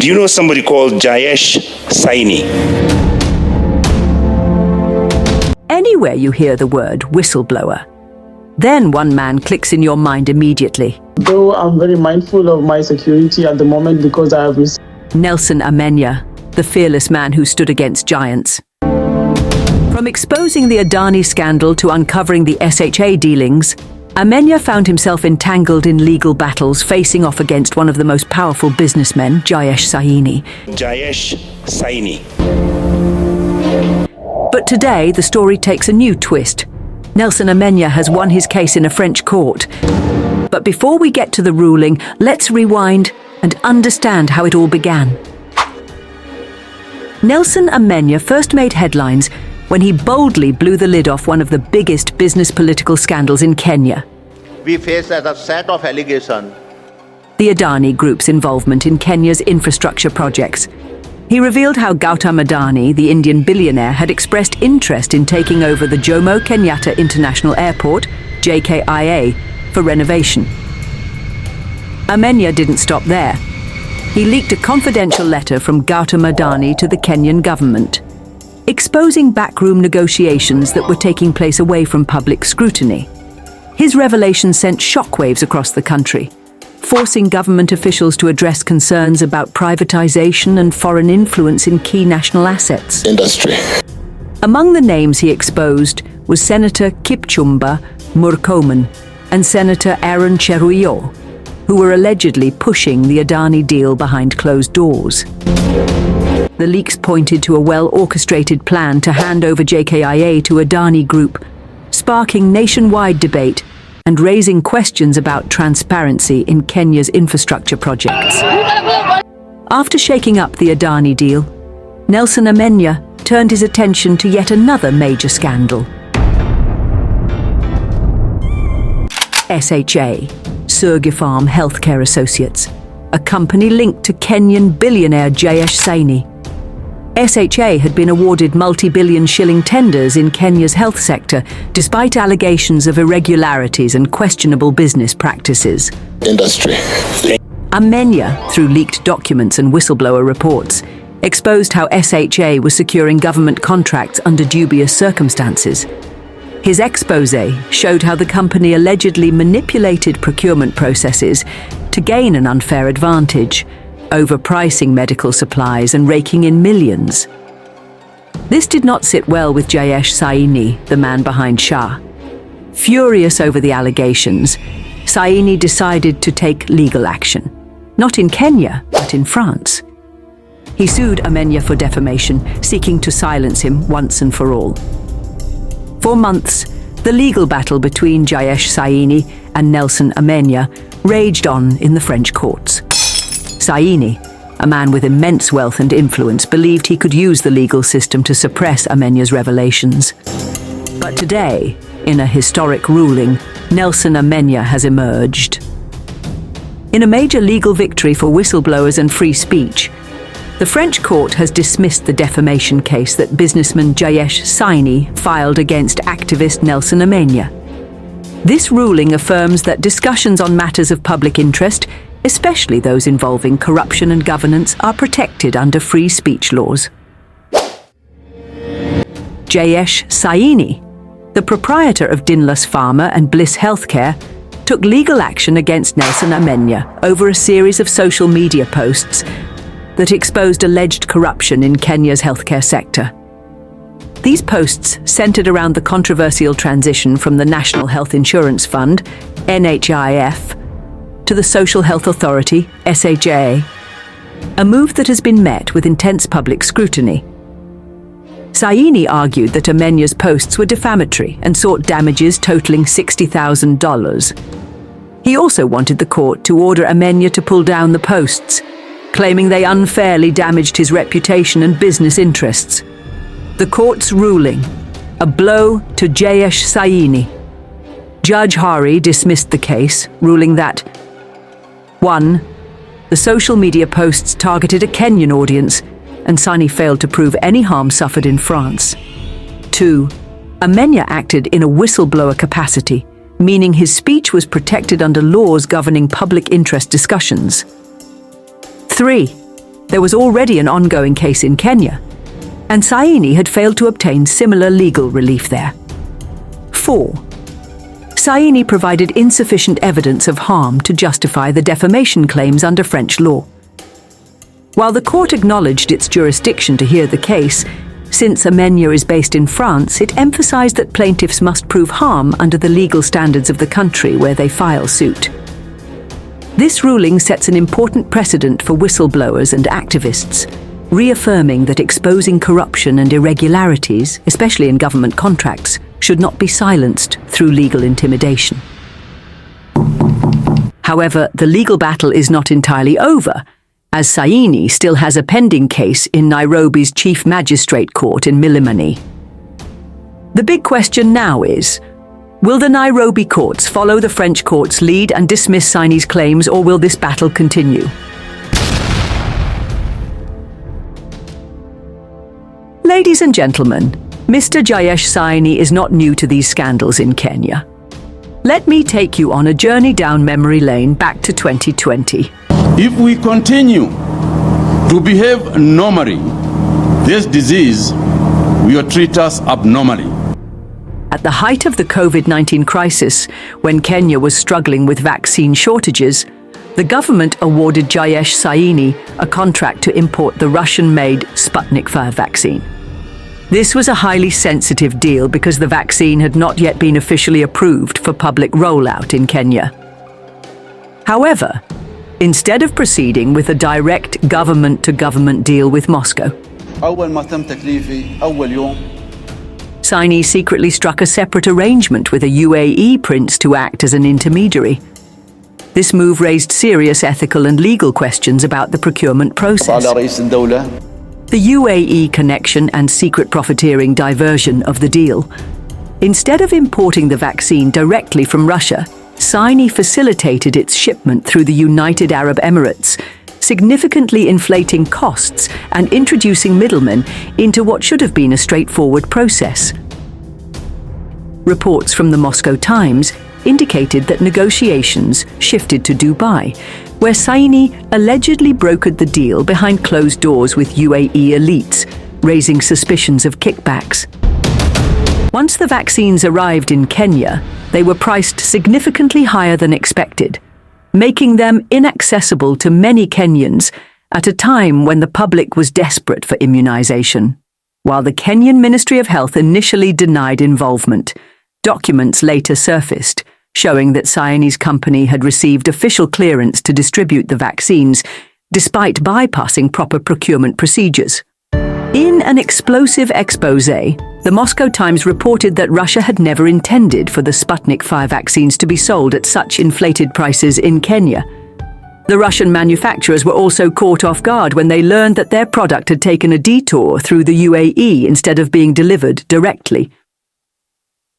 Do you know somebody called Jayesh Saini? Anywhere you hear the word whistleblower, then one man clicks in your mind immediately. Though I'm very mindful of my security at the moment because I have received Nelson Amenya, the fearless man who stood against giants. From exposing the Adani scandal to uncovering the SHA dealings, Amenya found himself entangled in legal battles, facing off against one of the most powerful businessmen, Jayesh Saini. Jayesh Saini. But today, the story takes a new twist. Nelson Amenya has won his case in a French court. But before we get to the ruling, let's rewind and understand how it all began. Nelson Amenya first made headlines when he boldly blew the lid off one of the biggest business political scandals in Kenya. We face as a set of allegations. The Adani Group's involvement in Kenya's infrastructure projects. He revealed how Gautam Adani, the Indian billionaire, had expressed interest in taking over the Jomo Kenyatta International Airport, JKIA, for renovation. Amenya didn't stop there. He leaked a confidential letter from Gautam Adani to the Kenyan government, exposing backroom negotiations that were taking place away from public scrutiny. His revelation sent shockwaves across the country, forcing government officials to address concerns about privatization and foreign influence in key national assets. Industry. Among the names he exposed was Senator Kipchumba Murkomen and Senator Aaron Cheruiyot, who were allegedly pushing the Adani deal behind closed doors. The leaks pointed to a well-orchestrated plan to hand over JKIA to Adani Group, sparking nationwide debate and raising questions about transparency in Kenya's infrastructure projects. After shaking up the Adani deal, Nelson Amenya turned his attention to yet another major scandal. SHA Healthcare Associates, a company linked to Kenyan billionaire Jayesh Saini. SHA had been awarded multi-billion shilling tenders in Kenya's health sector, despite allegations of irregularities and questionable business practices. Industry. Amenya, through leaked documents and whistleblower reports, exposed how SHA was securing government contracts under dubious circumstances. His exposé showed how the company allegedly manipulated procurement processes to gain an unfair advantage, overpricing medical supplies and raking in millions. This did not sit well with Jayesh Saini, the man behind SHA. Furious over the allegations, Saini decided to take legal action, not in Kenya, but in France. He sued Amenya for defamation, seeking to silence him once and for all. For months, the legal battle between Jayesh Saini and Nelson Amenya raged on in the French courts. Saini, a man with immense wealth and influence, believed he could use the legal system to suppress Amenya's revelations. But today, in a historic ruling, Nelson Amenya has emerged. In a major legal victory for whistleblowers and free speech, the French court has dismissed the defamation case that businessman Jayesh Saini filed against activist Nelson Amenya. This ruling affirms that discussions on matters of public interest, especially those involving corruption and governance, are protected under free speech laws. Jayesh Saini, the proprietor of Dinlas Pharma and Bliss Healthcare, took legal action against Nelson Amenya over a series of social media posts that exposed alleged corruption in Kenya's healthcare sector. These posts centered around the controversial transition from the National Health Insurance Fund, NHIF, to the Social Health Authority, SHA, a move that has been met with intense public scrutiny. Saini argued that Amenya's posts were defamatory and sought damages totaling $60,000. He also wanted the court to order Amenya to pull down the posts, claiming they unfairly damaged his reputation and business interests. The court's ruling, a blow to Jayesh Saini. Judge Hari dismissed the case, ruling that 1. The social media posts targeted a Kenyan audience, and Saini failed to prove any harm suffered in France. 2. Amenya acted in a whistleblower capacity, meaning his speech was protected under laws governing public interest discussions. 3. There was already an ongoing case in Kenya, and Saini had failed to obtain similar legal relief there. 4. Saini provided insufficient evidence of harm to justify the defamation claims under French law. While the court acknowledged its jurisdiction to hear the case, since Amenya is based in France, it emphasized that plaintiffs must prove harm under the legal standards of the country where they file suit. This ruling sets an important precedent for whistleblowers and activists, reaffirming that exposing corruption and irregularities, especially in government contracts, should not be silenced through legal intimidation. However, the legal battle is not entirely over, as Saini still has a pending case in Nairobi's Chief Magistrate Court in Milimani. The big question now is, will the Nairobi courts follow the French court's lead and dismiss Saini's claims, or will this battle continue? Ladies and gentlemen, Mr. Jayesh Saini is not new to these scandals in Kenya. Let me take you on a journey down memory lane back to 2020. If we continue to behave normally, this disease will treat us abnormally. At the height of the COVID-19 crisis, when Kenya was struggling with vaccine shortages, the government awarded Jayesh Saini a contract to import the Russian-made Sputnik V vaccine. This was a highly sensitive deal because the vaccine had not yet been officially approved for public rollout in Kenya. However, instead of proceeding with a direct government-to-government deal with Moscow, Saini secretly struck a separate arrangement with a UAE prince to act as an intermediary. This move raised serious ethical and legal questions about the procurement process. The UAE connection and secret profiteering diversion of the deal. Instead of importing the vaccine directly from Russia, Saini facilitated its shipment through the United Arab Emirates, significantly inflating costs and introducing middlemen into what should have been a straightforward process. Reports from the Moscow Times indicated that negotiations shifted to Dubai, where Saini allegedly brokered the deal behind closed doors with UAE elites, raising suspicions of kickbacks. Once the vaccines arrived in Kenya, they were priced significantly higher than expected, making them inaccessible to many Kenyans at a time when the public was desperate for immunization. While the Kenyan Ministry of Health initially denied involvement, documents later surfaced showing that Saini's company had received official clearance to distribute the vaccines, despite bypassing proper procurement procedures. In an explosive exposé, the Moscow Times reported that Russia had never intended for the Sputnik V vaccines to be sold at such inflated prices in Kenya. The Russian manufacturers were also caught off guard when they learned that their product had taken a detour through the UAE instead of being delivered directly.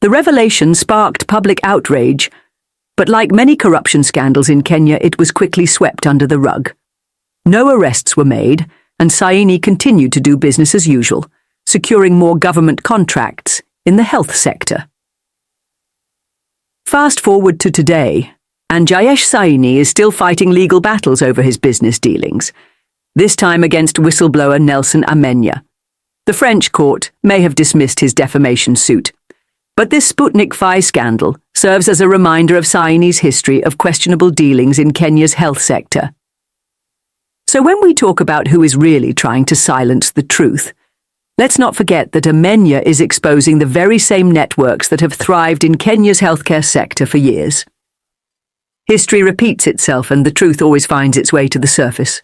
The revelation sparked public outrage, but like many corruption scandals in Kenya, it was quickly swept under the rug. No arrests were made, and Saini continued to do business as usual, securing more government contracts in the health sector. Fast forward to today, and Jayesh Saini is still fighting legal battles over his business dealings, this time against whistleblower Nelson Amenya. The French court may have dismissed his defamation suit, but this Sputnik V scandal serves as a reminder of Saini's history of questionable dealings in Kenya's health sector. So when we talk about who is really trying to silence the truth, let's not forget that Amenya is exposing the very same networks that have thrived in Kenya's healthcare sector for years. History repeats itself, and the truth always finds its way to the surface.